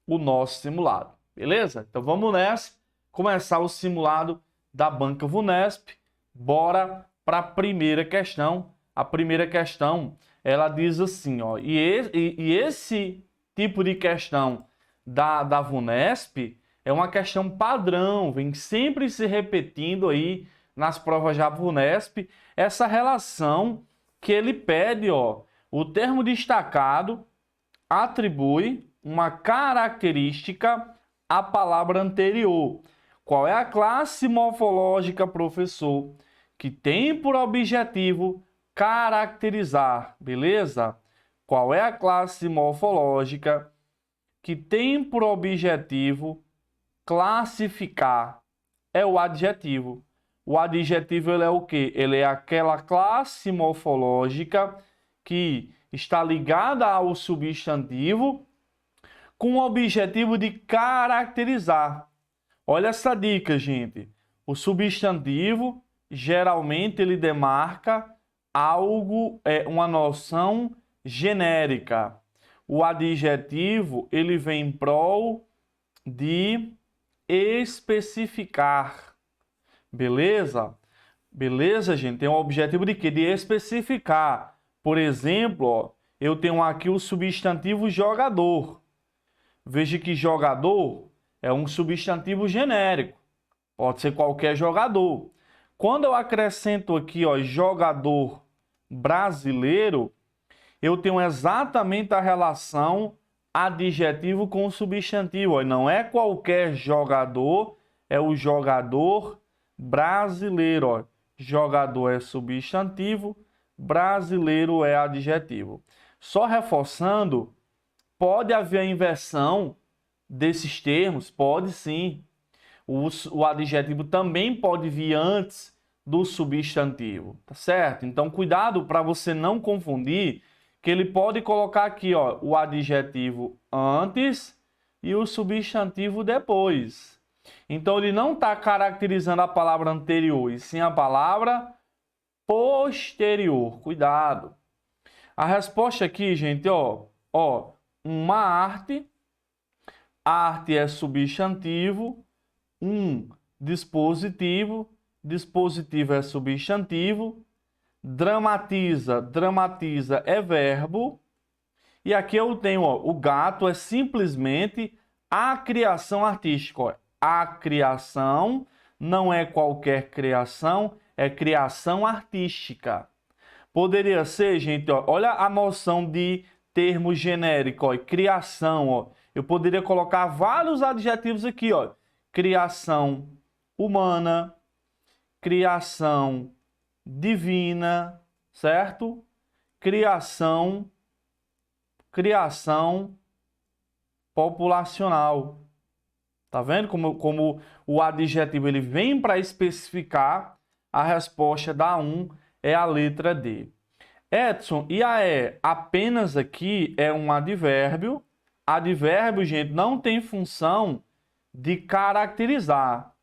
o nosso simulado, beleza? Então vamos nessa, começar o simulado da Banca Vunesp. Bora para a primeira questão. A primeira questão, ela diz assim, ó, e esse tipo de questão da Vunesp é uma questão padrão, vem sempre se repetindo aí nas provas da Vunesp, essa relação que ele pede, ó, o termo destacado atribui uma característica à palavra anterior. Qual é a classe morfológica, professor, que tem por objetivo caracterizar, beleza? Qual é a classe morfológica que tem por objetivo classificar? É o adjetivo. O adjetivo ele é o quê? Ele é aquela classe morfológica que está ligada ao substantivo com o objetivo de caracterizar. Olha essa dica, gente. O substantivo, geralmente, ele demarca algo, uma noção genérica. O adjetivo, ele vem em prol de especificar. Beleza? Beleza, gente? Tem o objetivo de quê? De especificar. Por exemplo, ó, eu tenho aqui o substantivo jogador. Veja que jogador é um substantivo genérico. Pode ser qualquer jogador. Quando eu acrescento aqui, ó, jogador brasileiro, eu tenho exatamente a relação adjetivo com o substantivo. Ó. Não é qualquer jogador, é o jogador brasileiro. Ó. Jogador é substantivo, brasileiro é adjetivo. Só reforçando, pode haver a inversão desses termos? Pode sim. O adjetivo também pode vir antes do substantivo, tá certo? Então, cuidado para você não confundir, que ele pode colocar aqui, ó, o adjetivo antes e o substantivo depois. Então, ele não está caracterizando a palavra anterior, e sim a palavra posterior. Cuidado. A resposta aqui, gente, ó, uma arte. Arte é substantivo. Um dispositivo. Dispositivo é substantivo. Dramatiza. Dramatiza é verbo. E aqui eu tenho, ó, o gato é simplesmente a criação artística. Ó. A criação não é qualquer criação, é criação artística. Poderia ser, gente, ó, olha a noção de termo genérico, ó, criação, ó. Eu poderia colocar vários adjetivos aqui, ó. Criação humana, criação divina, certo? Criação populacional. Tá vendo como o adjetivo ele vem para especificar? A resposta da 1 é a letra D. Edson, e a E? Apenas aqui é um advérbio. Advérbio, gente, não tem função de caracterizar.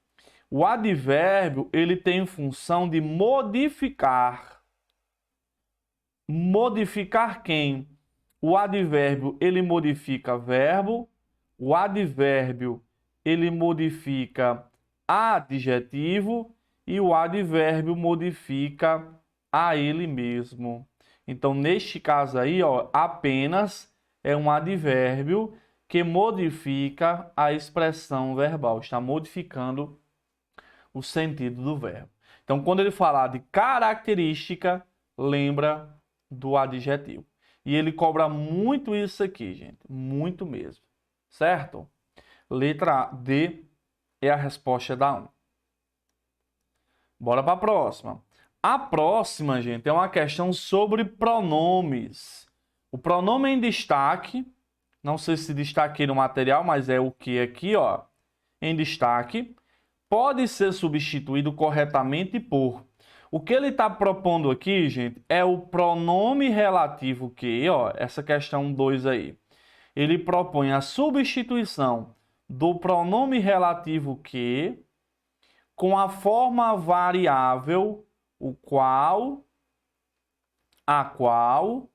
O advérbio, ele tem função de modificar. Modificar quem? O advérbio, ele modifica verbo. O advérbio, ele modifica adjetivo. E o advérbio modifica a ele mesmo. Então, neste caso aí, ó, apenas é um advérbio que modifica a expressão verbal. Está modificando o sentido do verbo. Então, quando ele falar de característica, lembra do adjetivo. E ele cobra muito isso aqui, gente. Muito mesmo. Certo? Letra D é a resposta da 1. Bora para a próxima. A próxima, gente, é uma questão sobre pronomes. O pronome em destaque, não sei se destaquei no material, mas é o que aqui, ó, em destaque, pode ser substituído corretamente por. O que ele está propondo aqui, gente, é o pronome relativo que, ó, essa questão 2 aí. Ele propõe a substituição do pronome relativo que com a forma variável o qual, a qual,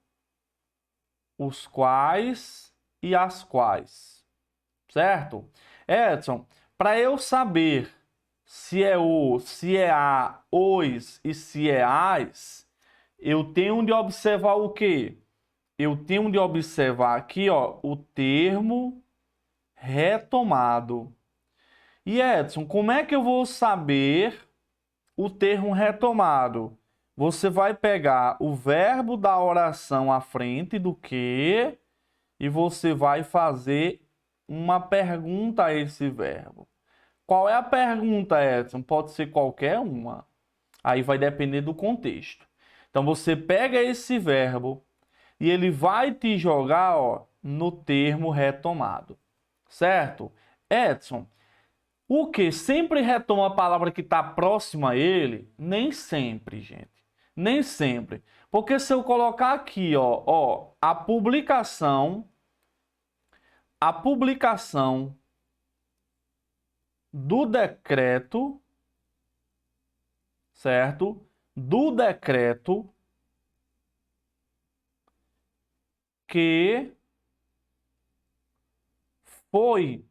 os quais e as quais. certo? Edson, para eu saber se é o, se é a, os e se é as, eu tenho de observar o quê? Eu tenho de observar aqui, ó, o termo retomado. E Edson, como é que eu vou saber o termo retomado? Você vai pegar o verbo da oração à frente do que e você vai fazer uma pergunta a esse verbo. Qual é a pergunta, Edson? Pode ser qualquer uma. Aí vai depender do contexto. Então você pega esse verbo e ele vai te jogar, ó, no termo retomado. Certo? Edson, o que sempre retoma a palavra que está próxima a ele? Nem sempre, gente. Nem sempre. Porque se eu colocar aqui, ó, a publicação do decreto, certo? Do decreto que foi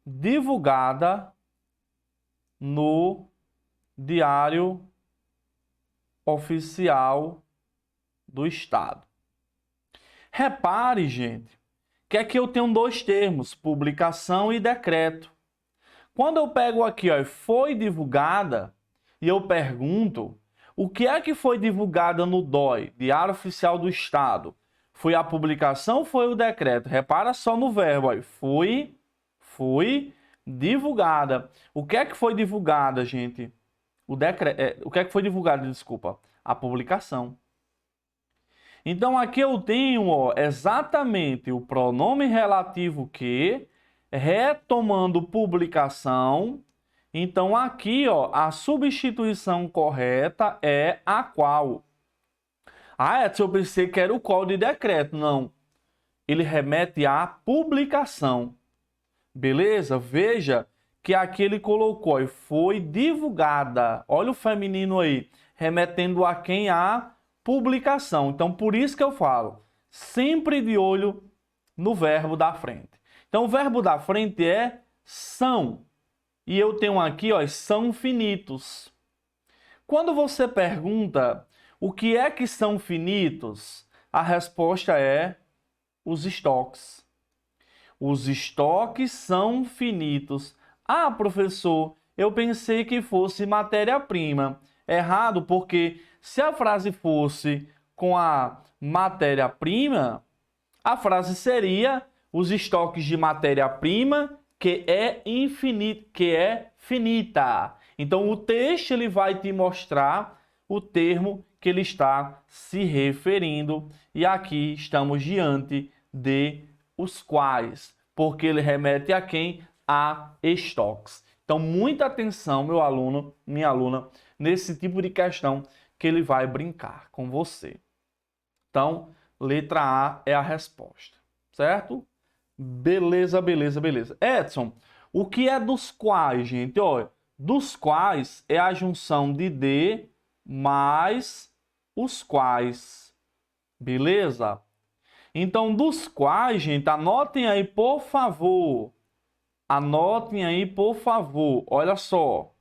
divulgada no Diário Oficial do Estado. Repare, gente, que aqui eu tenho dois termos, publicação e decreto. Quando eu pego aqui, ó, foi divulgada, e eu pergunto, o que é que foi divulgada no DOI, Diário Oficial do Estado? Foi a publicação ou foi o decreto? Repara só no verbo, ó, foi divulgada. O que é que foi divulgada, gente? O que é que foi divulgado, desculpa? A publicação. Então aqui eu tenho, ó, exatamente o pronome relativo que, retomando publicação. Então aqui, ó, a substituição correta é a qual. Ah, Edson, eu pensei que era o qual de decreto. Não. Ele remete à publicação. Beleza? Veja que aqui ele colocou, ó, foi divulgada. Olha o feminino aí, remetendo a quem? A publicação. Então, por isso que eu falo, sempre de olho no verbo da frente. Então, o verbo da frente é são. E eu tenho aqui, ó, são finitos. Quando você pergunta o que é que são finitos, a resposta é os estoques. Os estoques são finitos. Ah, professor, eu pensei que fosse matéria-prima. Errado, porque se a frase fosse com a matéria-prima, a frase seria os estoques de matéria-prima que é infinito, que é finita. Então o texto ele vai te mostrar o termo que ele está se referindo e aqui estamos diante de os quais, porque ele remete a quem? A estoques. Então muita atenção, meu aluno, minha aluna, nesse tipo de questão que ele vai brincar com você. Então, letra A é a resposta, certo? Beleza, beleza, beleza. Edson, o que é dos quais, gente? Olha, dos quais é a junção de mais os quais. Beleza? Então, dos quais, gente, anotem aí, por favor. Anotem aí, por favor. Olha só.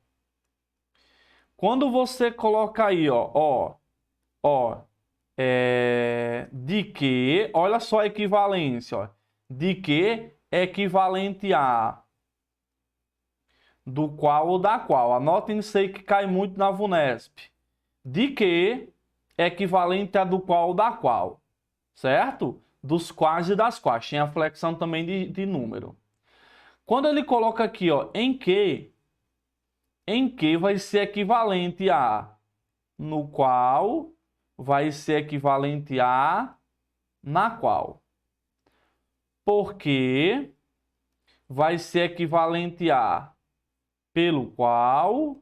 Quando você coloca aí, ó, de que, olha só a equivalência, ó. De que é equivalente a do qual ou da qual. Anotem isso aí que cai muito na VUNESP. De que é equivalente a do qual ou da qual. Certo? Dos quais e das quais. Tem a flexão também de número. Quando ele coloca aqui, ó, em que vai ser equivalente a no qual vai ser equivalente a na qual. Porque vai ser equivalente a pelo qual,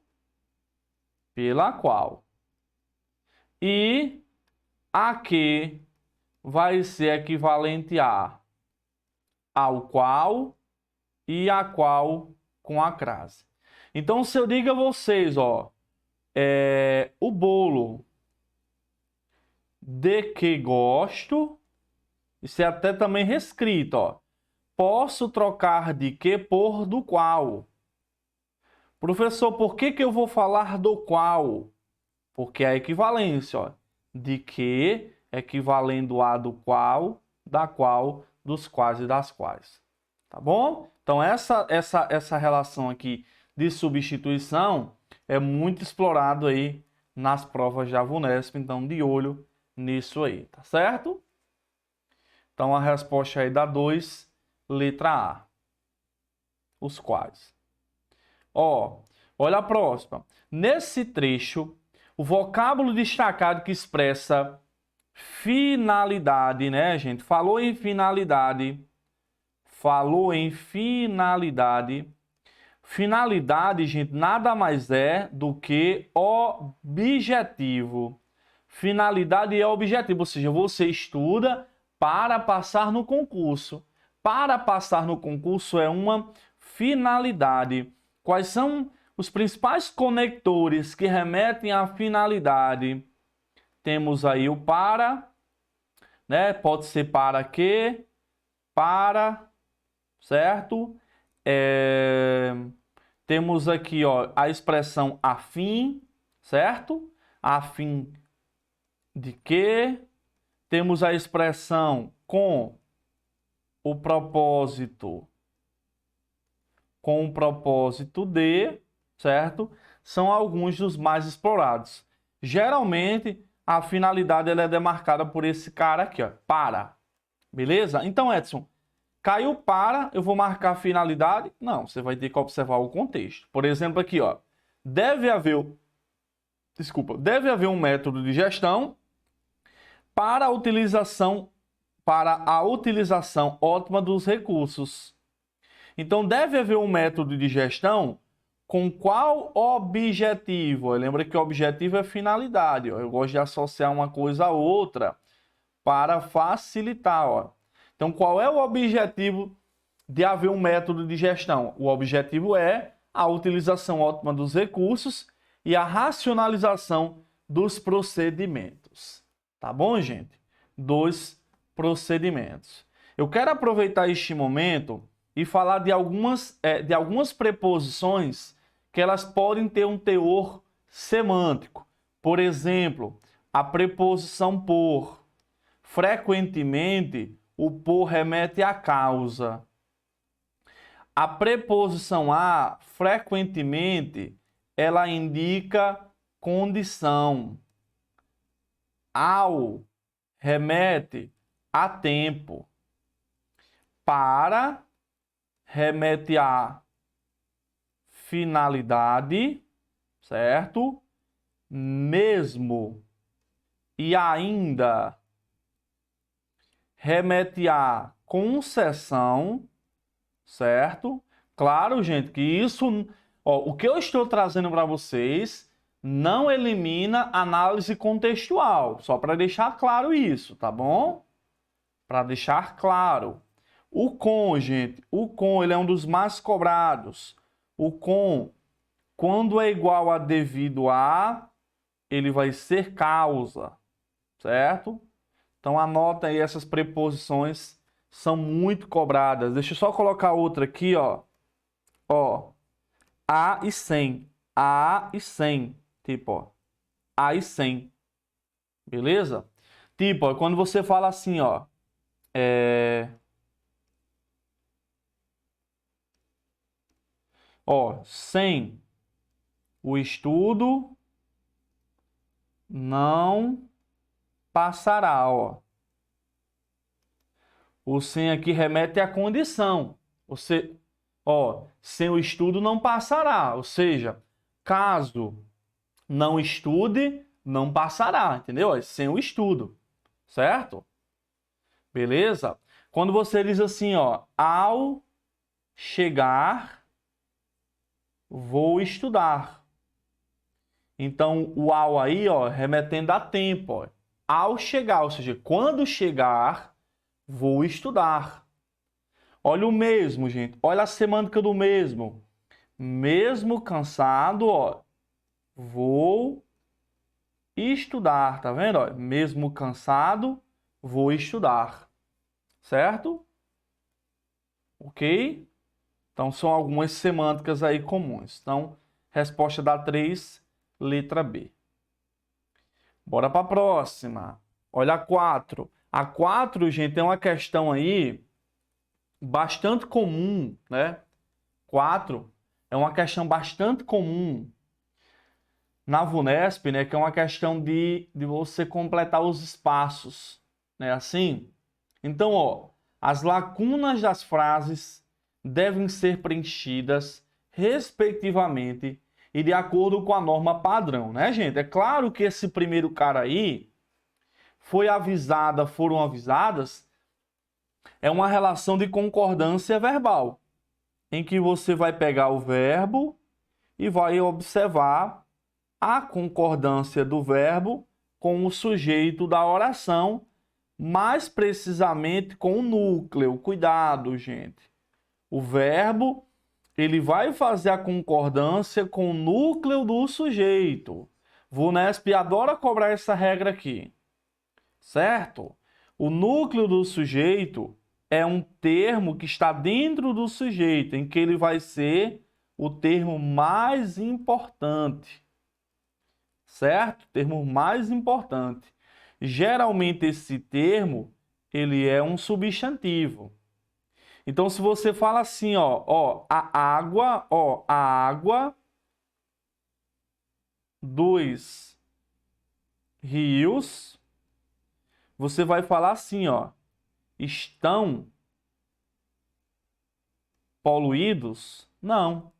pela qual. E a que vai ser equivalente a ao qual e a qual com a crase. Então, se eu digo a vocês, ó, o bolo de que gosto, isso é até também reescrito, ó. posso trocar de que por do qual. Professor, por que eu vou falar do qual? Porque é a equivalência, ó, de que equivalendo a do qual, da qual, dos quais e das quais. Tá bom? Então, essa relação aqui de substituição é muito explorado aí nas provas da VUNESP, então de olho nisso aí, tá certo? Então, a resposta aí dá 2, letra A. Os quais. Ó, olha a próxima. Nesse trecho, o vocábulo destacado que expressa finalidade, né, gente? Falou em finalidade. Finalidade, gente, nada mais é do que objetivo. Finalidade é objetivo, ou seja, você estuda para passar no concurso. Para passar no concurso é uma finalidade. Quais são os principais conectores que remetem à finalidade? Temos aí o para, né? Pode ser para que, para, certo? Temos aqui, ó, a expressão a fim, certo? A fim de que? Temos a expressão com o propósito de, certo? São alguns dos mais explorados. Geralmente, a finalidade ela é demarcada por esse cara aqui, ó, para. Beleza? Então, Edson, caiu para, eu vou marcar a finalidade? Não, você vai ter que observar o contexto. Por exemplo, aqui, ó, deve haver um método de gestão para a utilização ótima dos recursos. Então, deve haver um método de gestão com qual objetivo? Lembra que o objetivo é finalidade. Ó. Eu gosto de associar uma coisa a outra para facilitar. Ó. Então, qual é o objetivo de haver um método de gestão? O objetivo é a utilização ótima dos recursos e a racionalização dos procedimentos. Tá bom, gente? Dos procedimentos. Eu quero aproveitar este momento e falar de algumas preposições que elas podem ter um teor semântico. Por exemplo, a preposição por. Frequentemente, o por remete à causa. A preposição a, frequentemente, ela indica condição. Ao remete a tempo. Para remete a finalidade, certo? Mesmo e ainda remete a concessão, certo? Claro, gente, que isso, ó, o que eu estou trazendo para vocês não elimina análise contextual, só para deixar claro isso, tá bom? Para deixar claro. O com, gente, ele é um dos mais cobrados. O com, quando é igual a devido a, ele vai ser causa, certo? Então anota aí, essas preposições são muito cobradas. Deixa eu só colocar outra aqui, ó. Ó, a e sem. A e sem. Tipo, ó, a e sem. Beleza? Tipo, ó, quando você fala assim, ó. Ó, sem o estudo não passará, ó. O sem aqui remete à condição. Você, ó, sem o estudo não passará. Ou seja, caso não estude, não passará, entendeu? Sem o estudo, certo? Beleza? Quando você diz assim, ó, ao chegar, vou estudar. Então, o ao aí, ó, remetendo a tempo, ó. Ao chegar, ou seja, quando chegar, vou estudar. Olha o mesmo, gente. Olha a semântica do mesmo. Mesmo cansado, ó, vou estudar, tá vendo? Ó, mesmo cansado, vou estudar. Certo? ok? Então, são algumas semânticas aí comuns. Então, resposta da 3, letra B. Bora para a próxima. Olha a 4. A 4, gente, é uma questão aí bastante comum, né? 4 é uma questão bastante comum na VUNESP, né? Que é uma questão de você completar os espaços, né? Assim. Então, ó, as lacunas das frases devem ser preenchidas, respectivamente, e de acordo com a norma padrão, né, gente? É claro que esse primeiro cara aí foram avisadas, é uma relação de concordância verbal, em que você vai pegar o verbo e vai observar a concordância do verbo com o sujeito da oração, mais precisamente com o núcleo. Cuidado, gente. O verbo, ele vai fazer a concordância com o núcleo do sujeito. VUNESP adora cobrar essa regra aqui, certo? O núcleo do sujeito é um termo que está dentro do sujeito, em que ele vai ser o termo mais importante, certo? Termo mais importante. Geralmente esse termo, ele é um substantivo. Então, se você fala assim, a água dos rios, você vai falar assim, estão poluídos? Não.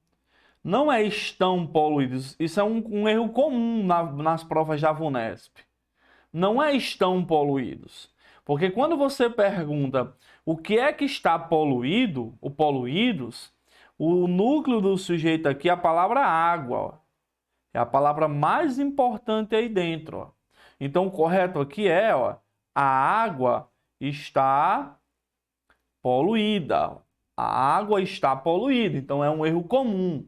Não é estão poluídos. Isso é um erro comum nas provas da VUNESP. Não é estão poluídos. Porque quando você pergunta o que é que está poluído, ou poluídos, o núcleo do sujeito aqui é a palavra água. É a palavra mais importante aí dentro. Então, o correto aqui é, a água está poluída. A água está poluída. Então, é um erro comum,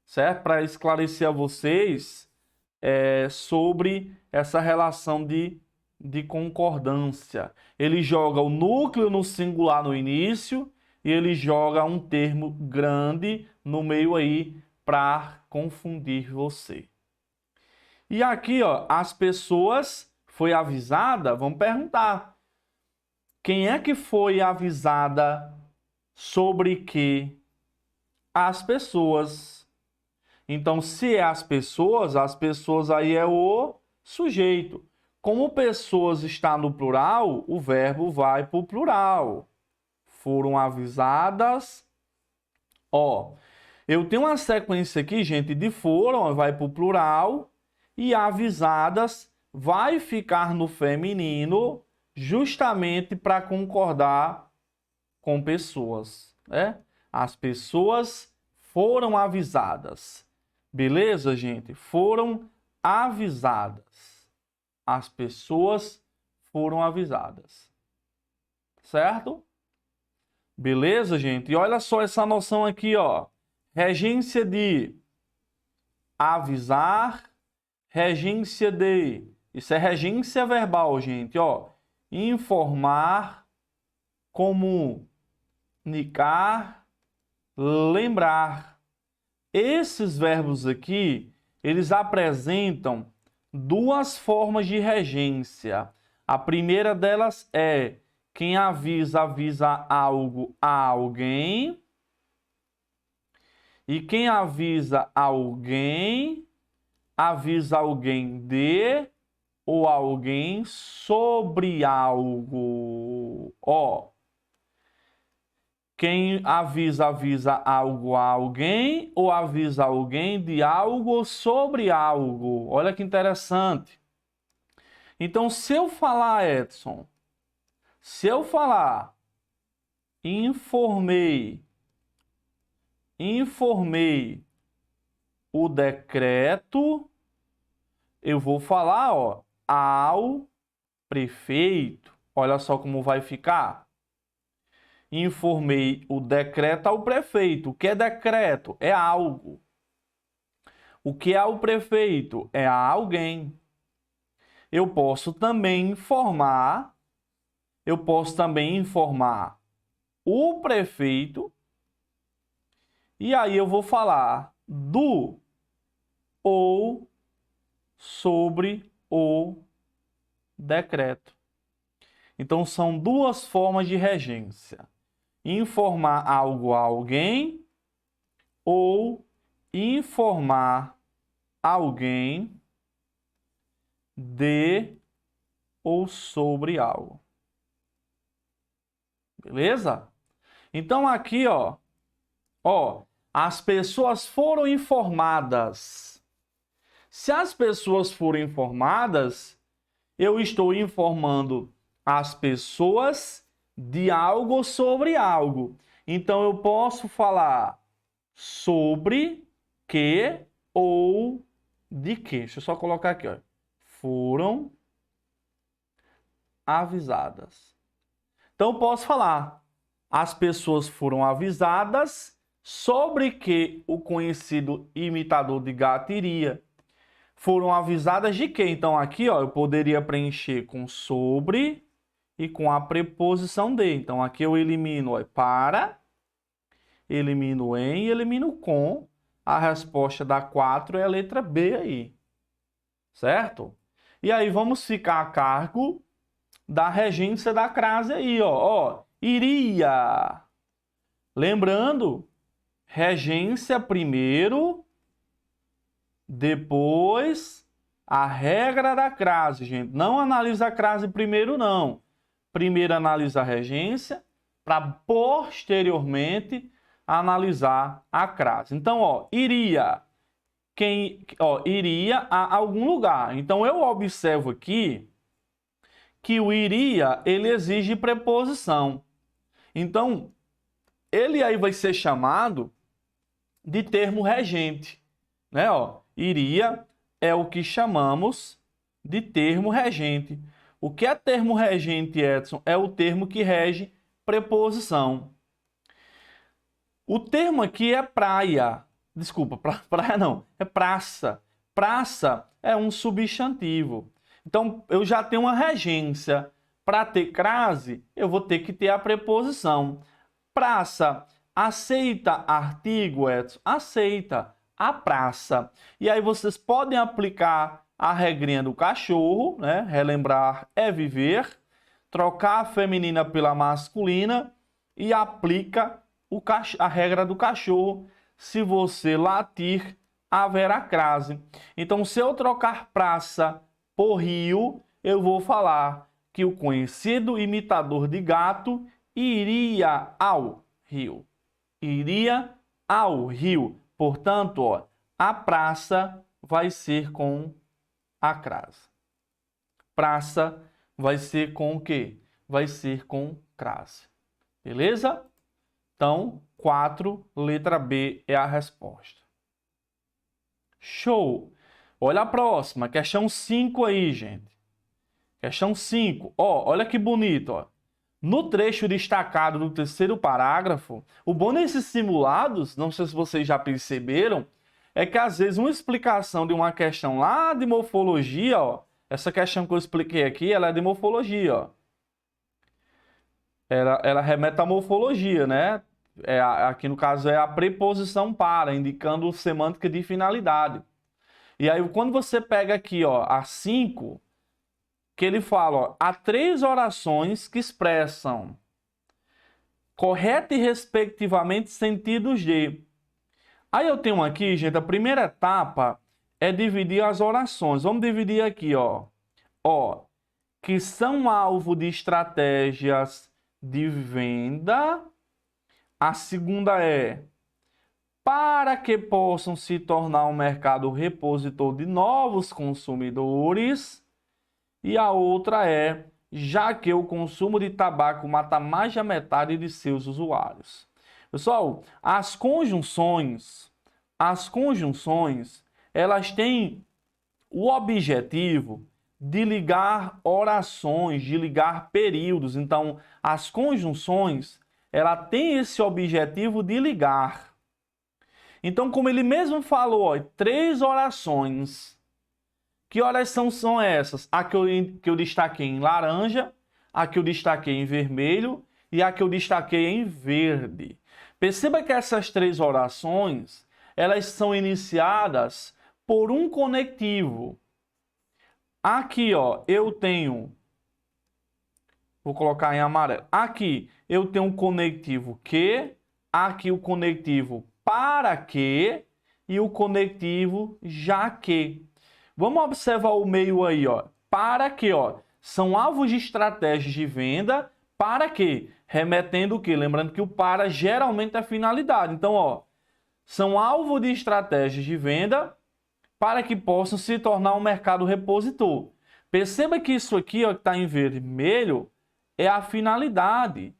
certo? Para esclarecer a vocês sobre essa relação de concordância. Ele joga o núcleo no singular no início e ele joga um termo grande no meio aí para confundir você. E aqui, as pessoas foi avisada, vamos perguntar. Quem é que foi avisada sobre que? As pessoas. Então, se é as pessoas aí é o sujeito. Como pessoas está no plural, o verbo vai para o plural. Foram avisadas. Eu tenho uma sequência aqui, gente, de foram, vai para o plural. E avisadas vai ficar no feminino justamente para concordar com pessoas, né? As pessoas foram avisadas. Beleza, gente? Foram avisadas. As pessoas foram avisadas. Certo? Beleza, gente? E olha só essa noção aqui, Regência de avisar, regência de. Isso é regência verbal, gente, Informar, comunicar, lembrar. Esses verbos aqui, eles apresentam duas formas de regência. A primeira delas é quem avisa algo a alguém. E quem avisa alguém, avisa alguém de ou alguém sobre algo. Quem avisa algo a alguém ou avisa alguém de algo sobre algo. Olha que interessante. Então, se eu falar, Edson, informei o decreto, eu vou falar, ao prefeito. Olha só como vai ficar. Informei o decreto ao prefeito. O que é decreto? É algo. O que é o prefeito? É a alguém. Eu posso também informar o prefeito E aí eu vou falar do ou sobre o decreto. Então, são duas formas de regência: informar algo a alguém ou informar alguém de ou sobre algo. Beleza? Então, aqui, ó, as pessoas foram informadas. Se as pessoas foram informadas, eu estou informando as pessoas de algo ou sobre algo. Então, eu posso falar sobre que ou de que. Deixa eu só colocar aqui, ó. Foram avisadas. Então, eu posso falar: as pessoas foram avisadas sobre que o conhecido imitador de gato iria. Foram avisadas de quê? Então, aqui, ó, eu poderia preencher com sobre e com a preposição de. Então, aqui eu elimino, ó, para, elimino em e elimino com. A resposta da 4 é a letra B aí. Certo? E aí, vamos ficar a cargo da regência da crase aí, ó. Iria. Lembrando, regência primeiro, depois a regra da crase, gente. Não analisa a crase primeiro, não. Primeiro analisa a regência, para posteriormente analisar a crase. Então, ó, iria. Iria a algum lugar. Então, eu observo aqui que o iria, ele exige preposição. Então, ele aí vai ser chamado de termo regente, né? Iria é o que chamamos de termo regente. O que é termo regente, Edson? É o termo que rege preposição. O termo aqui é praia. Desculpa, praia não, é praça. Praça é um substantivo. Então, eu já tenho uma regência. Para ter crase, eu vou ter que ter a preposição. Praça, aceita artigo, Edson? Aceita a praça. E aí vocês podem aplicar a regrinha do cachorro, né? Relembrar é viver, trocar a feminina pela masculina e aplica a regra do cachorro. Se você latir, haverá crase. Então, se eu trocar praça por rio, eu vou falar que o conhecido imitador de gato iria ao rio. Iria ao rio. Portanto, ó, a praça vai ser com a crase. Praça vai ser com o quê? Vai ser com crase. Beleza? Então, 4, letra B é a resposta. Show! Olha a próxima, questão 5 aí, gente. Questão 5. Olha que bonito, ó. No trecho destacado do terceiro parágrafo, o bom nesses simulados, não sei se vocês já perceberam, é que às vezes uma explicação de uma questão lá de morfologia, ó, essa questão que eu expliquei aqui, ela é de morfologia, ó. Ela remete à morfologia, né? Aqui no caso é a preposição para, indicando semântica de finalidade. E aí quando você pega aqui, ó, a 5, que ele fala, ó, há 3 orações que expressam correta e respectivamente sentidos de. Aí eu tenho aqui, gente, a primeira etapa é dividir as orações. Vamos dividir aqui, ó, que são alvo de estratégias de venda. A segunda é para que possam se tornar um mercado repositor de novos consumidores. E a outra é já que o consumo de tabaco mata mais da metade de seus usuários. Pessoal, as conjunções, elas têm o objetivo de ligar orações, de ligar períodos. Então, as conjunções, ela tem esse objetivo de ligar. Então, como ele mesmo falou, ó, 3 orações. Que orações são essas? A que eu destaquei em laranja, a que eu destaquei em vermelho e a que eu destaquei em verde. Perceba que essas três orações, elas são iniciadas por um conectivo. Aqui, ó, eu tenho, vou colocar em amarelo. Aqui eu tenho um conectivo que, aqui o conectivo para que e o conectivo já que. Vamos observar o meio aí, ó. Para que, ó, são alvos de estratégias de venda. Para que? Remetendo o quê? Lembrando que o para geralmente é finalidade. Então, ó, são alvos de estratégias de venda para que possam se tornar um mercado repositor. Perceba que isso aqui, ó, que está em vermelho, é a finalidade.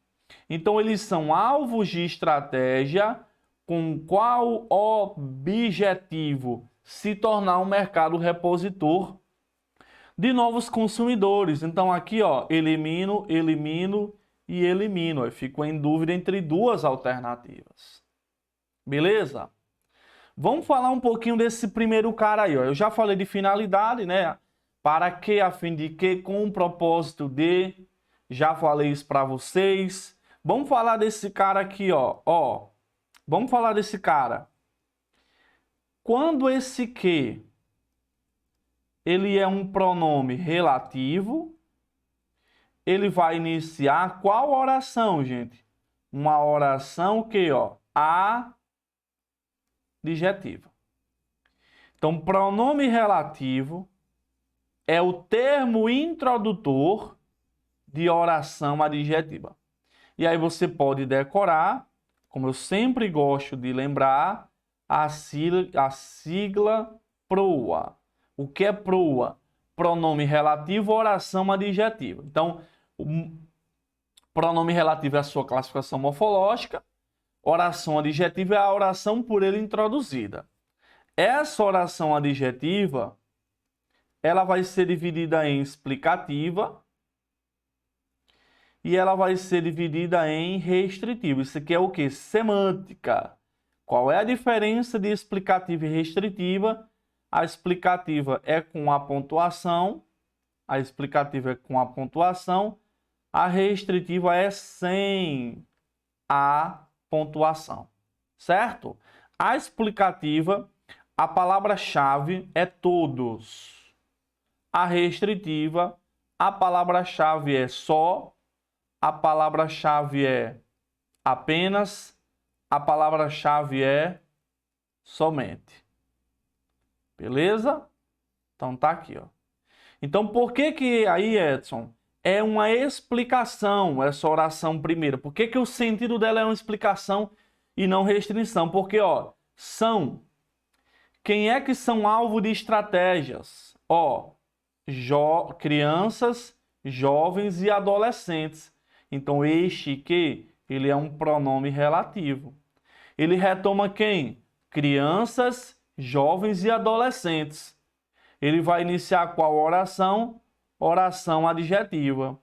Então, eles são alvos de estratégia com qual objetivo? Se tornar um mercado repositor de novos consumidores. Então, aqui, ó, elimino, elimino e elimino. Eu fico em dúvida entre duas alternativas. Beleza? Vamos falar um pouquinho desse primeiro cara aí, ó. Eu já falei de finalidade, né? Para que, a fim de que, com o propósito de. Já falei isso para vocês. Vamos falar desse cara aqui, ó. Vamos falar desse cara. Quando esse que ele é um pronome relativo, ele vai iniciar qual oração, gente? Uma oração que, ó, adjetiva. Então, pronome relativo é o termo introdutor de oração adjetiva. E aí você pode decorar, como eu sempre gosto de lembrar, a sigla PROA. O que é PROA? Pronome relativo, oração adjetiva. Então, o pronome relativo é a sua classificação morfológica, oração adjetiva é a oração por ele introduzida. Essa oração adjetiva, ela vai ser dividida em explicativa e ela vai ser dividida em restritiva. Isso aqui é o quê? Semântica. Qual é a diferença de explicativa e restritiva? A explicativa é com a pontuação, a restritiva é sem a pontuação, certo? A explicativa, a palavra-chave é todos. A restritiva, a palavra-chave é só, a palavra-chave é apenas, a palavra-chave é somente. Beleza? Então tá aqui, ó. Então por que aí, Edson, é uma explicação essa oração primeira? Por que o sentido dela é uma explicação e não restrição? Porque, ó, são. Quem é que são alvo de estratégias? Ó, crianças, jovens e adolescentes. Então este que ele é um pronome relativo. Ele retoma quem? Crianças, jovens e adolescentes. Ele vai iniciar qual oração? Oração adjetiva.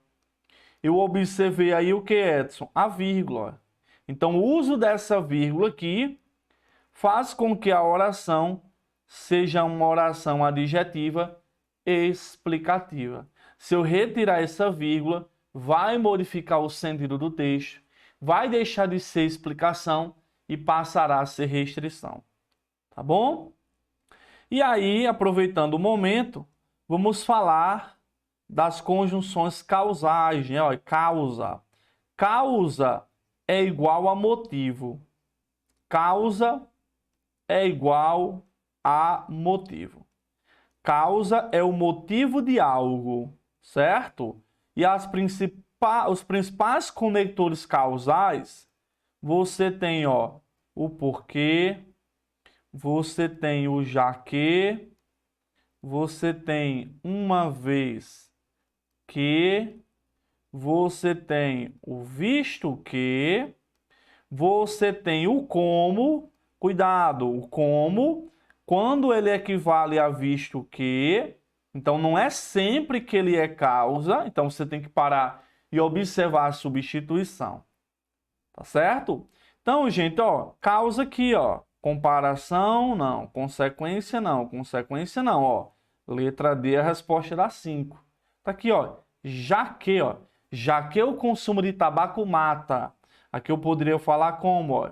Eu observei aí o que, Edson? A vírgula. Então, o uso dessa vírgula aqui faz com que a oração seja uma oração adjetiva explicativa. Se eu retirar essa vírgula, vai modificar o sentido do texto, vai deixar de ser explicação e passará a ser restrição. Tá bom? E aí, aproveitando o momento, vamos falar das conjunções causais, né? Ó, causa. Causa é igual a motivo. Causa é igual a motivo. Causa é o motivo de algo, certo? E os principais conectores causais, você tem, ó, o porquê, você tem o já que, você tem uma vez que, você tem o visto que, você tem o como. Cuidado, o como, quando ele equivale a visto que, então não é sempre que ele é causa, então você tem que parar e observar a substituição. Tá certo? Então, gente, ó, causa aqui, ó, comparação, não, consequência, não, ó. Letra D, a resposta dá 5. Tá aqui, ó, já que o consumo de tabaco mata. Aqui eu poderia falar como, ó,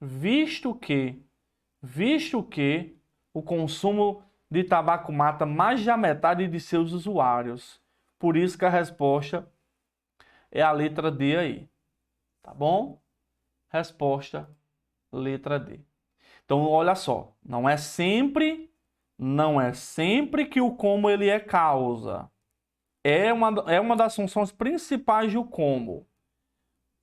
visto que o consumo de tabaco mata mais da metade de seus usuários. Por isso que a resposta é a letra D aí. Tá bom? Resposta, letra D. Então, olha só, não é sempre que o como ele é causa. É uma das funções principais do como.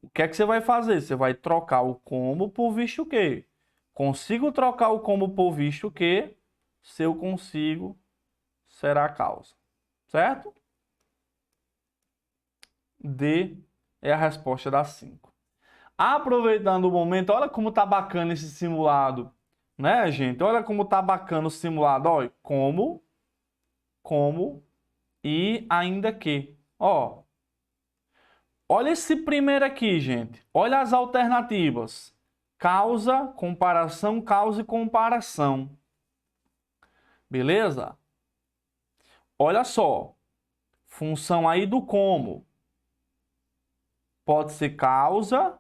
O que é que você vai fazer? Você vai trocar o como por visto que. Consigo trocar o como por visto que, se eu consigo, será a causa. Certo? D é a resposta da 5. Aproveitando o momento, olha como tá bacana esse simulado, né, gente? Olha como tá bacana o simulado, olha, como e ainda que. Ó, olha esse primeiro aqui, gente. Olha as alternativas. Causa, causa e comparação. Beleza? Olha só. Função aí do como. Pode ser causa.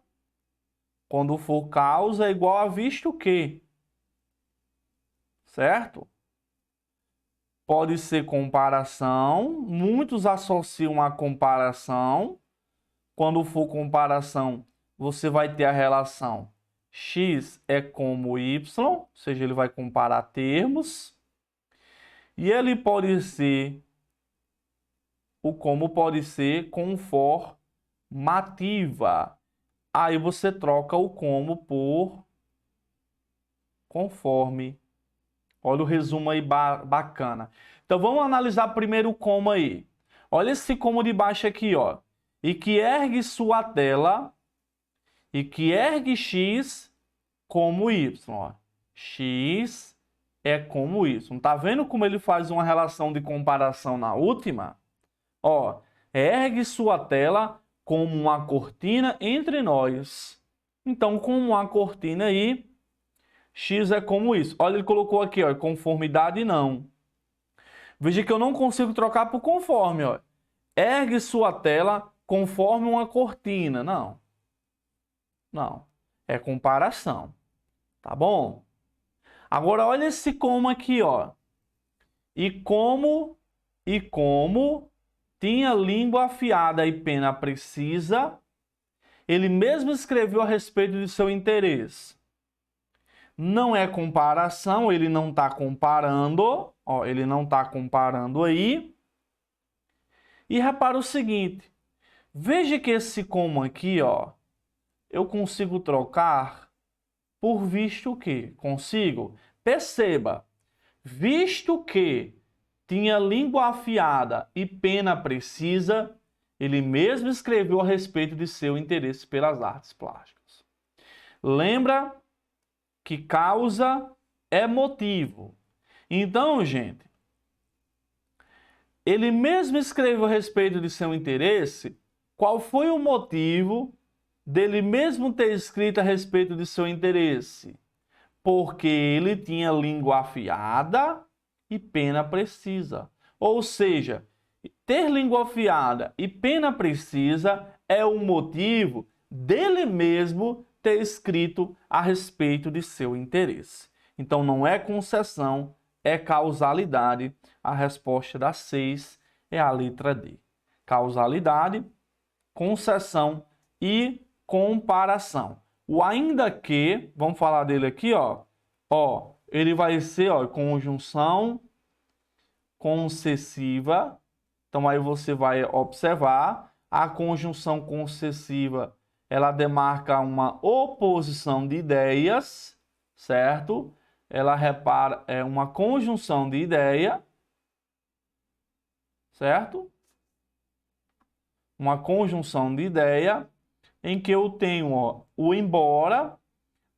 Quando for causa é igual a visto que. Certo? Pode ser comparação. Muitos associam a comparação. Quando for comparação, você vai ter a relação x é como y, ou seja, ele vai comparar termos. E ele pode ser, o como pode ser conformativa. Aí você troca o como por conforme. Olha o resumo aí bacana. Então vamos analisar primeiro o como aí. Olha esse como de baixo aqui, ó. E que ergue sua tela e que ergue x como y. Ó. X é como y. Tá vendo como ele faz uma relação de comparação na última? Ó, ergue sua tela como uma cortina entre nós. Então, como uma cortina aí, x é como isso. Olha, ele colocou aqui, ó, conformidade não. Veja que eu não consigo trocar por conforme, ó. Ergue sua tela conforme uma cortina. Não. Não. É comparação. Tá bom? Agora, olha esse como aqui, ó. E como tinha língua afiada e pena precisa, ele mesmo escreveu a respeito de seu interesse. Não é comparação, ele não está comparando, ó, ele não está comparando aí. E repara o seguinte, veja que esse como aqui, ó, eu consigo trocar por visto que. Consigo? Perceba, visto que tinha língua afiada e pena precisa, ele mesmo escreveu a respeito de seu interesse pelas artes plásticas. Lembra que causa é motivo. Então, gente, ele mesmo escreveu a respeito de seu interesse. Qual foi o motivo dele mesmo ter escrito a respeito de seu interesse? Porque ele tinha língua afiada e pena precisa. Ou seja, ter língua afiada e pena precisa é o motivo dele mesmo ter escrito a respeito de seu interesse. Então não é concessão, é causalidade. A resposta da 6 é a letra D. Causalidade, concessão e comparação. O ainda que, vamos falar dele aqui, ó. Ó, ele vai ser, ó, conjunção concessiva. Então aí você vai observar a conjunção concessiva, ela demarca uma oposição de ideias, certo? Ela repara é uma conjunção de ideia, certo? Uma conjunção de ideia em que eu tenho, ó, o embora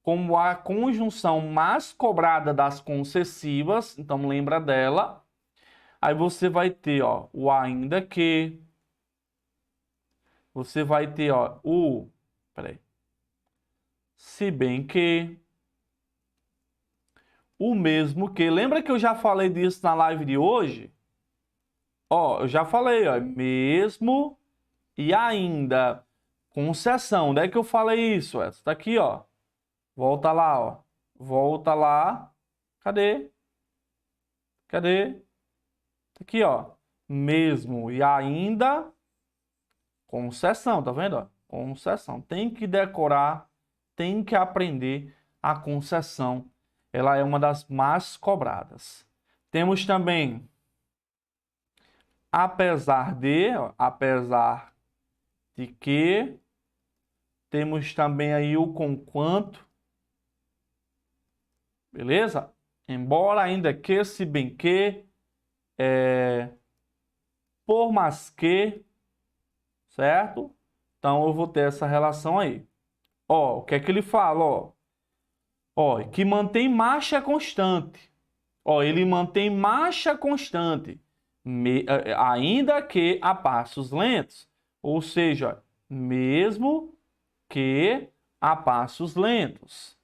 como a conjunção mais cobrada das concessivas, então lembra dela. Aí você vai ter, ó, o ainda que. Você vai ter, ó, o, peraí, se bem que, o mesmo que. Lembra que eu já falei disso na live de hoje? Ó, eu já falei, ó, mesmo e ainda. Concessão, onde é que eu falei isso? Está aqui, ó. Volta lá, ó. Volta lá. Cadê? Cadê? Aqui, ó. Mesmo e ainda concessão, tá vendo? Ó? Concessão. Tem que decorar, tem que aprender a concessão. Ela é uma das mais cobradas. Temos também apesar de, ó, apesar de que. Temos também aí o conquanto. Beleza? Embora, ainda que, se bem que, por mais que, certo? Então, eu vou ter essa relação aí. Ó, o que é que ele fala, ó? Ó, que mantém marcha constante. Ó, ele mantém marcha constante, ainda que a passos lentos. Ou seja, mesmo que a passos lentos.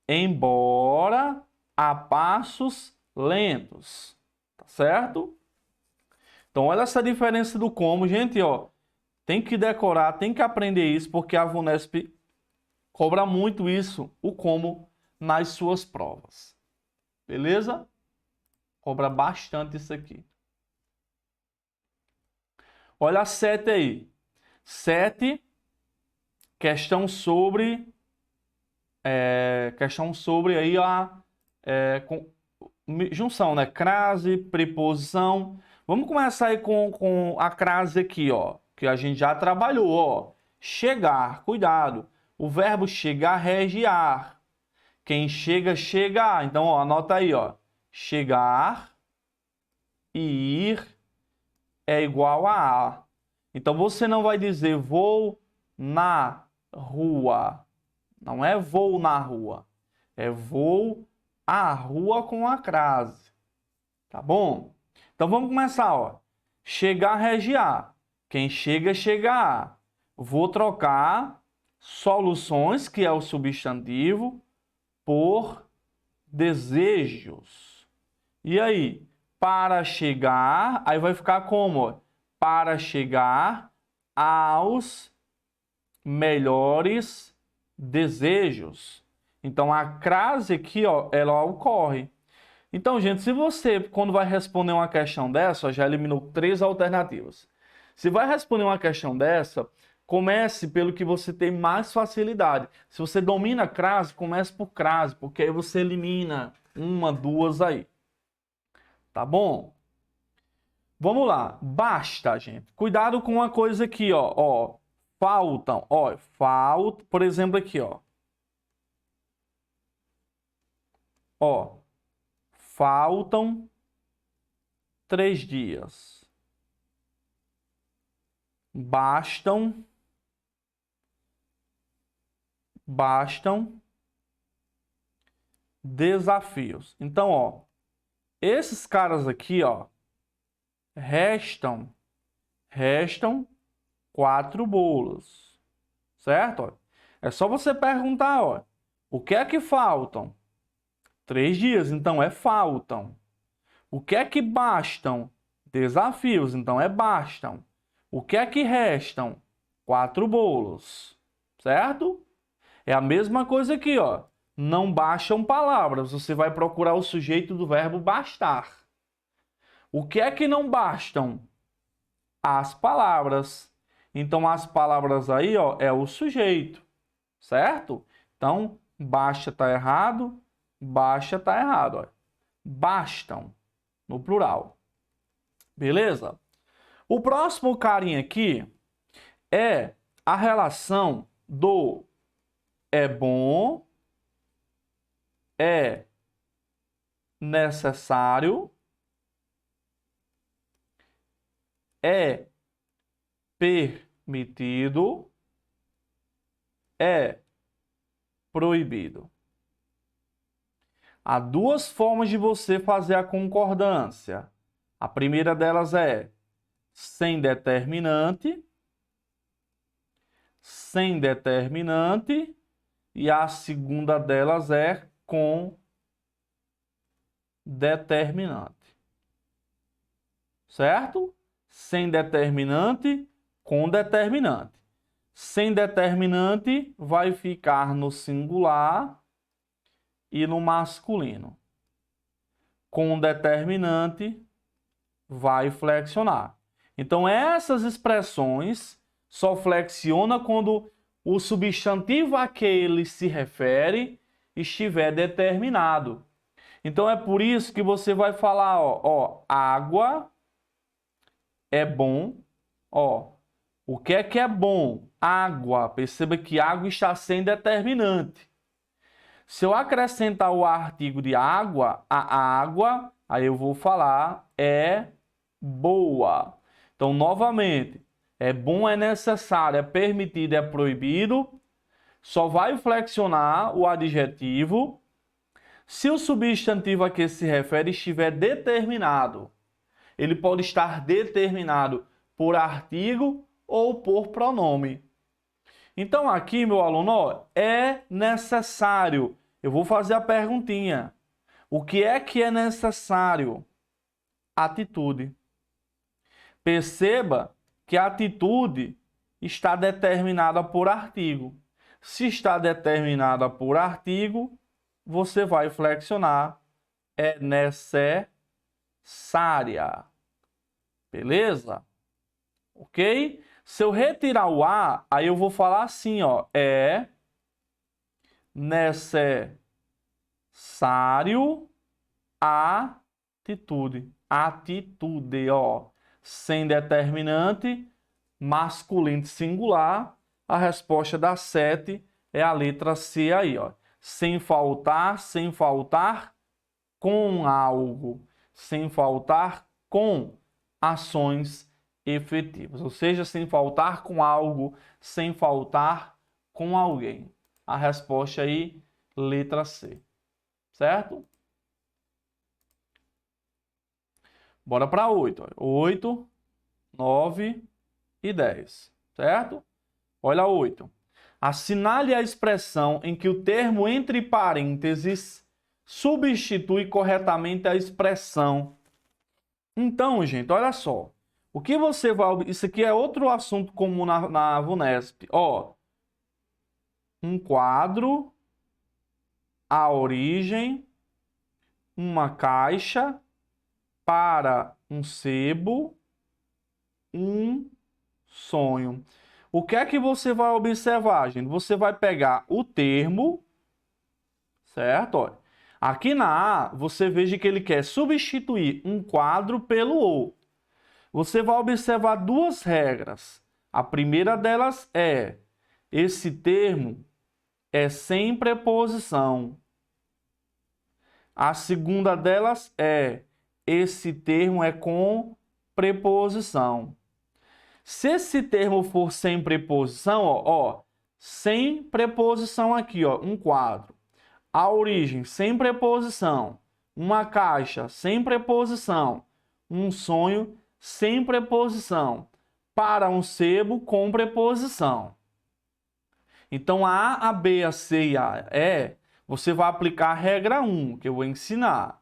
Embora a passos lentos. Tá certo? Então, olha essa diferença do como, gente, ó. Tem que decorar, tem que aprender isso, porque a VUNESP cobra muito isso, o como, nas suas provas. Beleza? Cobra bastante isso aqui. Olha a 7 aí. 7, questão sobre aí a junção, né? Crase, preposição. Vamos começar aí com a crase aqui, ó, que a gente já trabalhou, ó. Chegar, cuidado. O verbo chegar rege ar. Quem chega, chega a. Então, ó, anota aí, ó. Chegar e ir é igual a. Então, você não vai dizer vou na rua. Não é vou na rua. É vou à rua com a crase. Tá bom? Então, vamos começar, ó. Chegar, regiar. Quem chega, chega a. Vou trocar soluções, que é o substantivo, por desejos. E aí? Para chegar, aí vai ficar como? Para chegar aos melhores desejos. Então, a crase aqui, ó, ela ocorre. Então, gente, se você, quando vai responder uma questão dessa, ó, já eliminou 3 alternativas. Se vai responder uma questão dessa, comece pelo que você tem mais facilidade. Se você domina a crase, comece por crase, porque aí você elimina 1, 2 aí. Tá bom? Vamos lá. Basta, gente. Cuidado com uma coisa aqui, ó. Ó, faltam. Ó, falta, por exemplo, aqui, ó. Ó, faltam 3 dias. Bastam desafios. Então, ó, esses caras aqui, ó, restam 4 bolos, certo? É só você perguntar, ó, o que é que faltam? 3 dias, então é faltam. O que é que bastam? Desafios, então é bastam. O que é que restam? 4 bolos, certo? É a mesma coisa aqui, ó. Não bastam palavras, você vai procurar o sujeito do verbo bastar. O que é que não bastam? As palavras. Então, as palavras aí, ó, é o sujeito, certo? Então, basta tá errado, basta tá errado, ó. Bastam, no plural. Beleza? O próximo carinha aqui é a relação do é bom, é necessário, é permitido, é proibido. Há 2 formas de você fazer a concordância. A primeira delas é sem determinante, e a segunda delas é com determinante. Certo? Sem determinante, com determinante. Sem determinante vai ficar no singular e no masculino. Com determinante, vai flexionar. Então, essas expressões só flexiona quando o substantivo a que ele se refere estiver determinado. Então, é por isso que você vai falar, ó, água é bom. Ó, o que é bom? Água. Perceba que água está sem determinante. Se eu acrescentar o artigo de água, a água, aí eu vou falar é boa. Então, novamente, é bom, é necessário, é permitido, é proibido. Só vai flexionar o adjetivo se o substantivo a que se refere estiver determinado. Ele pode estar determinado por artigo ou por pronome. Então, aqui, meu aluno, ó, é necessário. Eu vou fazer a perguntinha. O que é necessário? Atitude. Perceba que a atitude está determinada por artigo. Se está determinada por artigo, você vai flexionar. É necessária. Beleza? Ok? Se eu retirar o A, aí eu vou falar assim, ó. É necessário atitude. Atitude, ó. Sem determinante, masculino singular. A resposta da 7 é a letra C aí, ó. Sem faltar com algo. Sem faltar com ações efetivas. Ou seja, sem faltar com algo, sem faltar com alguém. A resposta aí, letra C. Certo? Bora para 8. 8, 9 e 10. Certo? Olha 8. Assinale a expressão em que o termo entre parênteses substitui corretamente a expressão. Então, gente, olha só. O que você vai... Isso aqui é outro assunto comum na VUNESP. Ó, um quadro, a origem, uma caixa, para um sebo, um sonho. O que é que você vai observar, gente? Você vai pegar o termo, certo? Olha, aqui na A, você veja que ele quer substituir um quadro pelo outro. Você vai observar duas regras. A primeira delas é: esse termo é sem preposição. A segunda delas é: esse termo é com preposição. Se esse termo for sem preposição, ó, sem preposição aqui, ó, um quadro. A origem, sem preposição. Uma caixa, sem preposição. Um sonho, sem preposição. Para um sebo, com preposição. Então, a B, a C e a E, você vai aplicar a regra 1, que eu vou ensinar.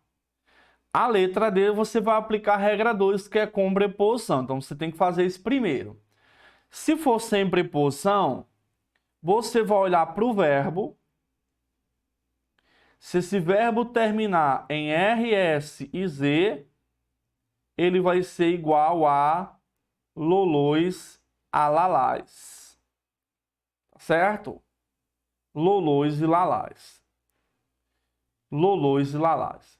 A letra D, você vai aplicar a regra 2, que é com preposição. Então, você tem que fazer isso primeiro. Se for sem preposição, você vai olhar para o verbo. Se esse verbo terminar em RS e Z, ele vai ser igual a lolôs, a lalás. Certo? Lolôs e lalás. Lolôs e lalás.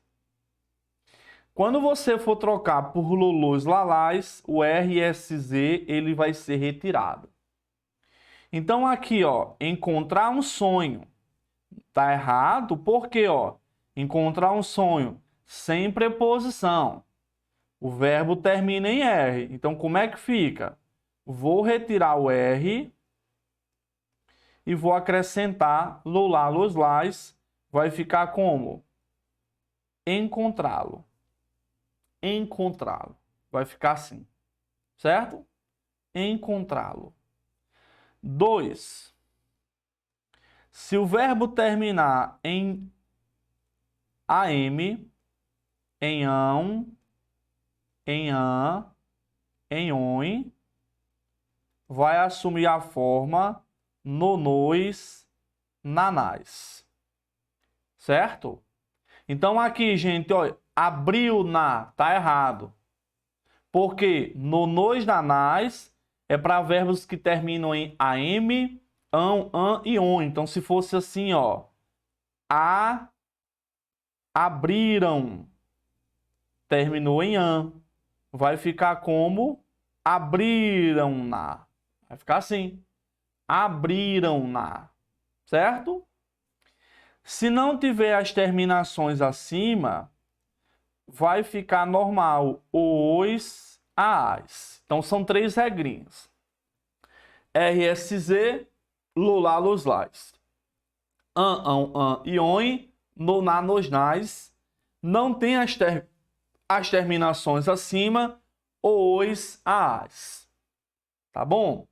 Quando você for trocar por lolôs, lalás, o RSZ ele vai ser retirado. Então aqui, ó, encontrar um sonho. Tá errado porque, ó, encontrar um sonho sem preposição. O verbo termina em R. Então como é que fica? Vou retirar o R e vou acrescentar lolá, loslás. Vai ficar como? Encontrá-lo. Encontrá-lo. Vai ficar assim. Certo? Encontrá-lo. 2. Se o verbo terminar em AM, em ão, em an, em on, vai assumir a forma nonôs, nanás. certo? Então aqui, gente, olha, abriu na, tá errado. Porque no, nos, na, nas é para verbos que terminam em am, an e on. Então se fosse assim, ó, abriram, terminou em an, vai ficar como abriram na. Vai ficar assim, abriram na, certo? Se não tiver as terminações acima, vai ficar normal, os, as. Então são 3 regrinhas. RSZ, lulá, los, lás. An, e on, no, na, nos, nas. Não tem as terminações acima, os, as. Tá bom?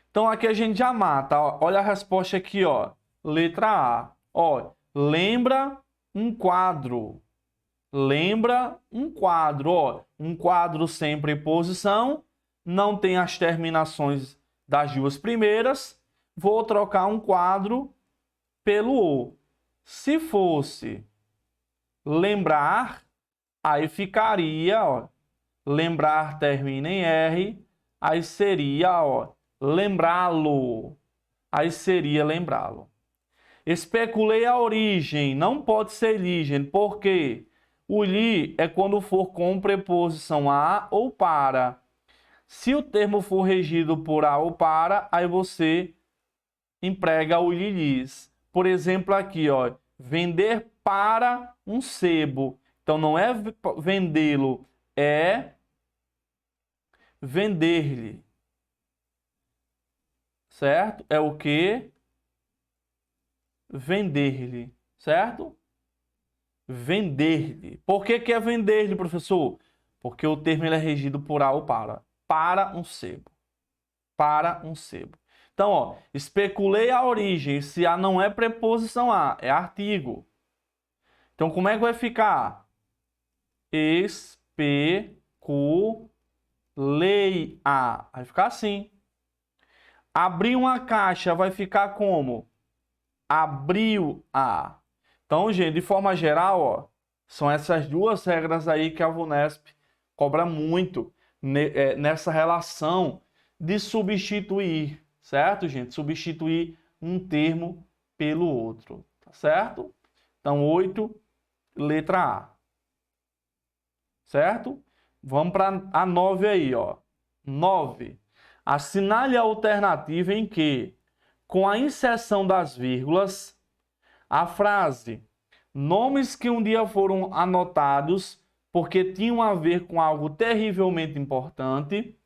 Então aqui a gente já mata. Ó. Olha a resposta aqui, ó. Letra A. Ó, lembra um quadro. Lembra um quadro. Ó, um quadro sem preposição. Não tem as terminações das duas primeiras. Vou trocar um quadro pelo O. Se fosse lembrar, aí ficaria, ó. Lembrar termina em R. Aí seria, ó, lembrá-lo. Aí seria lembrá-lo. Especulei a origem. Não pode ser origem. Por quê? O li é quando for com preposição a ou para. Se o termo for regido por a ou para, aí você emprega o lilis. Por exemplo, aqui, ó, vender para um sebo. Então não é vendê-lo, é vender-lhe. Certo? É o que? Vender-lhe, certo? Vender-lhe. Por que que é vender-lhe, professor? Porque o termo ele é regido por a ou para. Para um sebo. Para um sebo. Então, ó, especulei a origem. Se a não é preposição a, é artigo. Então, como é que vai ficar? Especulei a. Vai ficar assim. Abrir uma caixa vai ficar como? Abriu a. Então, gente, de forma geral, ó, são essas duas regras aí que a VUNESP cobra muito nessa relação de substituir, certo, gente? Substituir um termo pelo outro, tá certo? Então, 8, letra A. Certo? Vamos para a 9 aí, ó. 9. Assinale a alternativa em que, com a inserção das vírgulas, a frase nomes que um dia foram anotados porque tinham a ver com algo terrivelmente importante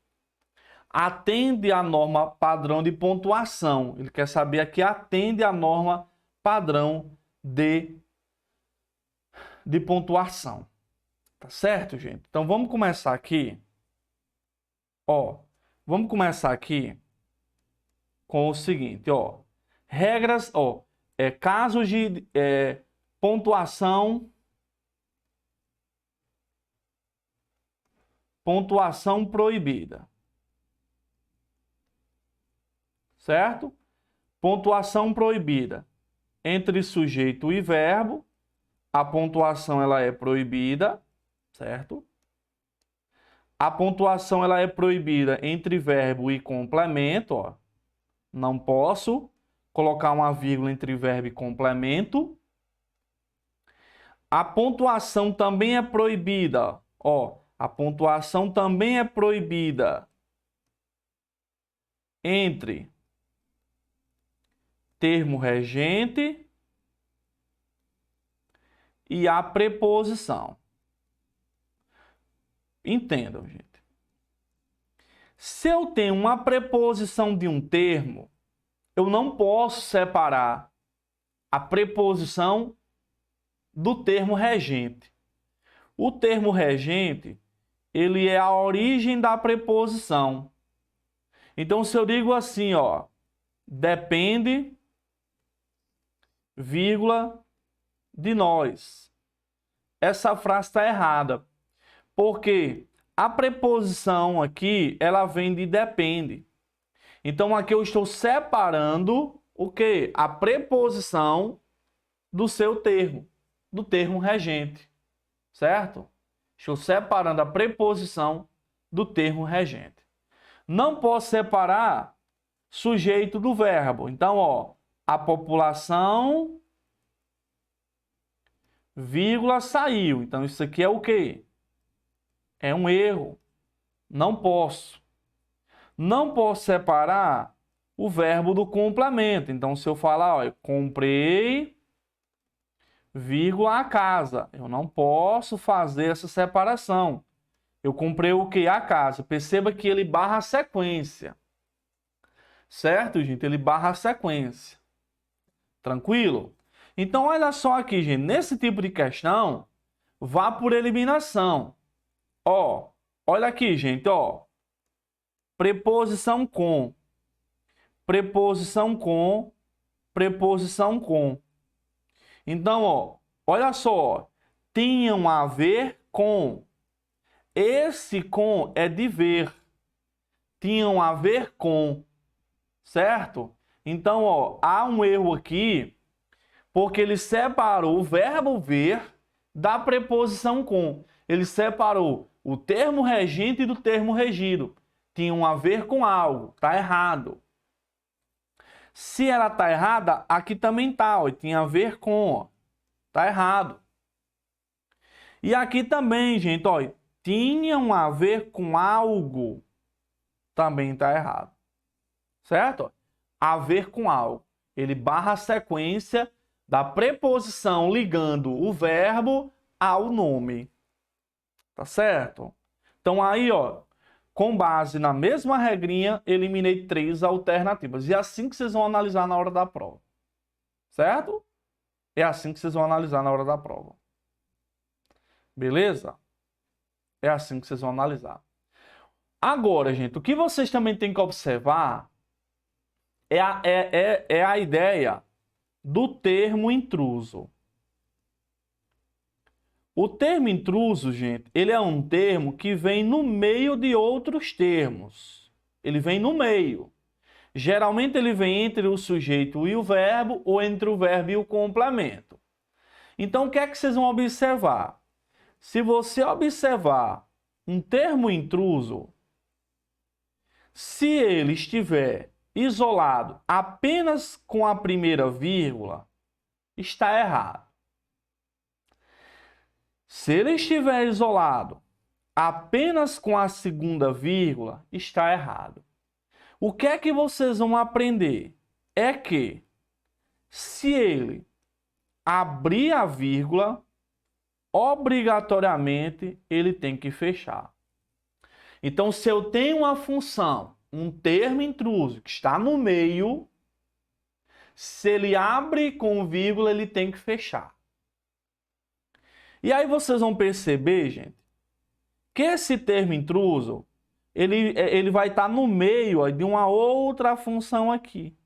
atende à norma padrão de pontuação. Ele quer saber aqui, atende à norma padrão de pontuação. Tá certo, gente? Então vamos começar aqui. Ó, vamos começar aqui com o seguinte, ó. Regras, ó, casos de pontuação proibida. Certo? Pontuação proibida entre sujeito e verbo. A pontuação ela é proibida, certo? A pontuação ela é proibida entre verbo e complemento, ó. Não posso colocar uma vírgula entre verbo e complemento. A pontuação também é proibida, ó. A pontuação também é proibida entre termo regente e a preposição. Entendam, gente. Se eu tenho uma preposição de um termo, eu não posso separar a preposição do termo regente. O termo regente, ele é a origem da preposição. Então, se eu digo assim, ó, depende, vírgula, de nós. Essa frase está errada. Porque a preposição aqui, ela vem de depende. Então, aqui eu estou separando o quê? A preposição do seu termo, do termo regente, certo? Estou separando a preposição do termo regente. Não posso separar sujeito do verbo. Então, ó, a população, vírgula, saiu. Então, isso aqui é o quê? É um erro. Não posso. Não posso separar o verbo do complemento. Então, se eu falar, ó, eu comprei, vírgula, a casa. Eu não posso fazer essa separação. Eu comprei o quê? A casa. Perceba que ele barra a sequência. Certo, gente? Ele barra a sequência. Tranquilo? Então, olha só aqui, gente. Nesse tipo de questão, vá por eliminação. Ó, olha aqui, gente, ó. Preposição com. Preposição com. Preposição com. Então, ó, olha só. Tinham a ver com. Esse com é de ver. Tinham a ver com. Certo? Então, ó, há um erro aqui, porque ele separou o verbo ver da preposição com. Ele separou o termo regente do termo regido. Tinham a ver com algo. Está errado. Se ela está errada, aqui também está. Tinha a ver com. Está errado. E aqui também, gente, ó, tinham a ver com algo. Também está errado. Certo? A ver com algo. Ele barra a sequência da preposição ligando o verbo ao nome. Tá certo? Então aí, ó, com base na mesma regrinha, eliminei 3 alternativas. E é assim que vocês vão analisar na hora da prova. Certo? É assim que vocês vão analisar na hora da prova. Beleza? É assim que vocês vão analisar. Agora, gente, o que vocês também têm que observar é a ideia do termo intruso. O termo intruso, gente, ele é um termo que vem no meio de outros termos. Ele vem no meio. Geralmente ele vem entre o sujeito e o verbo ou entre o verbo e o complemento. Então, o que é que vocês vão observar? Se você observar um termo intruso, se ele estiver isolado apenas com a primeira vírgula, está errado. Se ele estiver isolado apenas com a segunda vírgula, está errado. O que é que vocês vão aprender? É que se ele abrir a vírgula, obrigatoriamente ele tem que fechar. Então, se eu tenho uma função, um termo intruso que está no meio, se ele abre com vírgula, ele tem que fechar. E aí vocês vão perceber, gente, que esse termo intruso, ele vai estar no meio ó, de uma outra função aqui.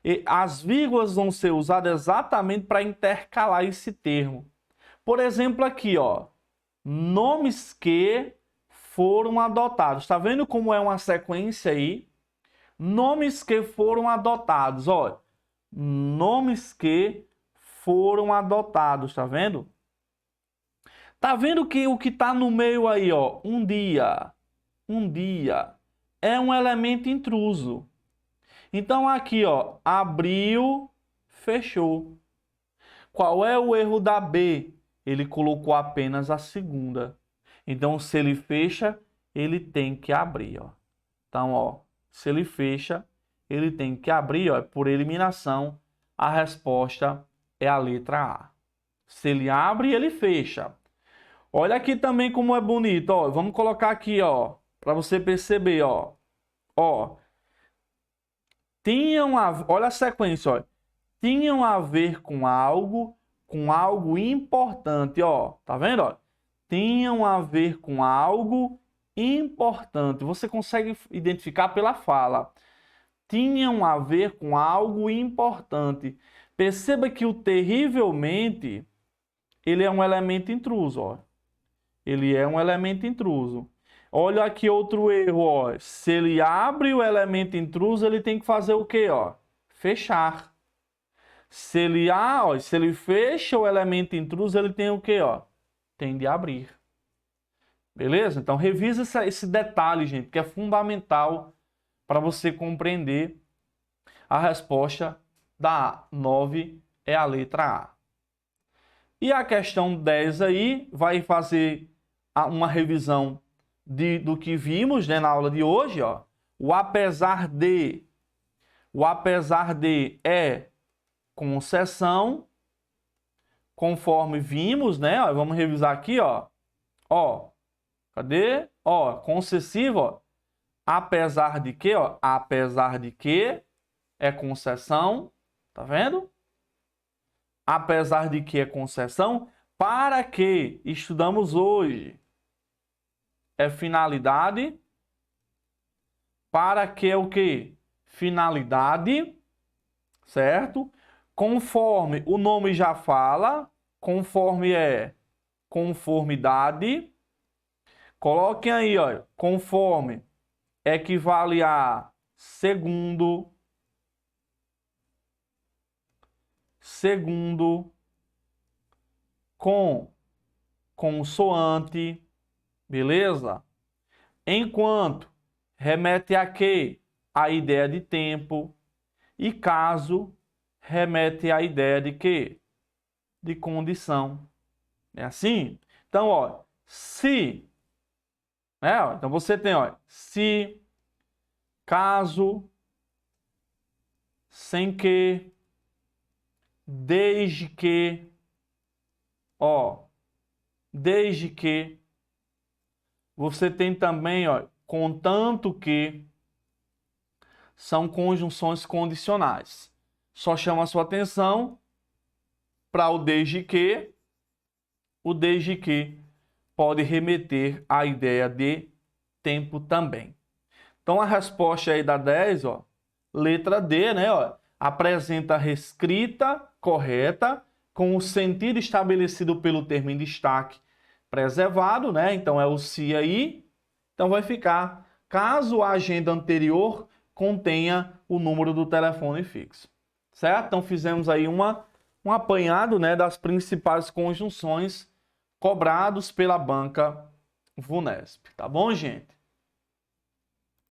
E as vírgulas vão ser usadas exatamente para intercalar esse termo. Por exemplo, aqui, ó, nomes que foram adotados. Está vendo como é uma sequência aí? Nomes que foram adotados, ó. Nomes que foram adotados, tá vendo? Tá vendo que o que está no meio aí, ó, um dia, é um elemento intruso. Então aqui, ó, abriu, fechou. Qual é o erro da B? Ele colocou apenas a segunda. Então, se ele fecha, ele tem que abrir, ó. Então, ó, se ele fecha, ele tem que abrir, ó. Por eliminação, a resposta é a letra A. Se ele abre, ele fecha. Olha aqui também como é bonito, ó. Vamos colocar aqui, ó, para você perceber, ó. Ó. Olha a sequência, ó. Tinham a ver com algo importante, ó. Tá vendo, ó? Tinham a ver com algo importante. Você consegue identificar pela fala. Tinham a ver com algo importante. Perceba que o terrivelmente, ele é um elemento intruso, ó. Ele é um elemento intruso. Olha aqui outro erro, ó. Se ele abre o elemento intruso, ele tem que fazer o quê, ó? Fechar. Se ele fecha o elemento intruso, ele tem o quê, ó? Tem de abrir. Beleza? Então, revisa esse detalhe, gente, que é fundamental para você compreender a resposta da 9 é a letra A. E a questão 10 aí vai fazer uma revisão do que vimos, né, na aula de hoje, ó. O apesar de é concessão, conforme vimos, né? Ó, vamos revisar aqui, ó. Ó, cadê? Ó, concessivo, ó. Apesar de que, ó, apesar de que é concessão, tá vendo? Apesar de que é concessão, para que estudamos hoje é finalidade, para que é o que? Finalidade, certo? Conforme o nome já fala, conforme é conformidade. Coloquem aí, ó, conforme equivale a segundo, com consoante, beleza? Enquanto remete a quê? A ideia de tempo. E caso remete à ideia de quê? De condição. É assim? Então, ó, se, né? Ó, então você tem, ó, se, caso, sem que, desde que, ó, desde que. Você tem também, ó, contanto que, são conjunções condicionais. Só chama a sua atenção para o desde que. O desde que pode remeter à ideia de tempo também. Então, a resposta aí da 10, ó, letra D, né, ó, apresenta a reescrita correta com o sentido estabelecido pelo termo em destaque preservado, né? Então, é o se aí. Então, vai ficar, caso a agenda anterior contenha o número do telefone fixo. Certo? Então, fizemos aí um apanhado, né, das principais conjunções cobrados pela banca VUNESP. Tá bom, gente?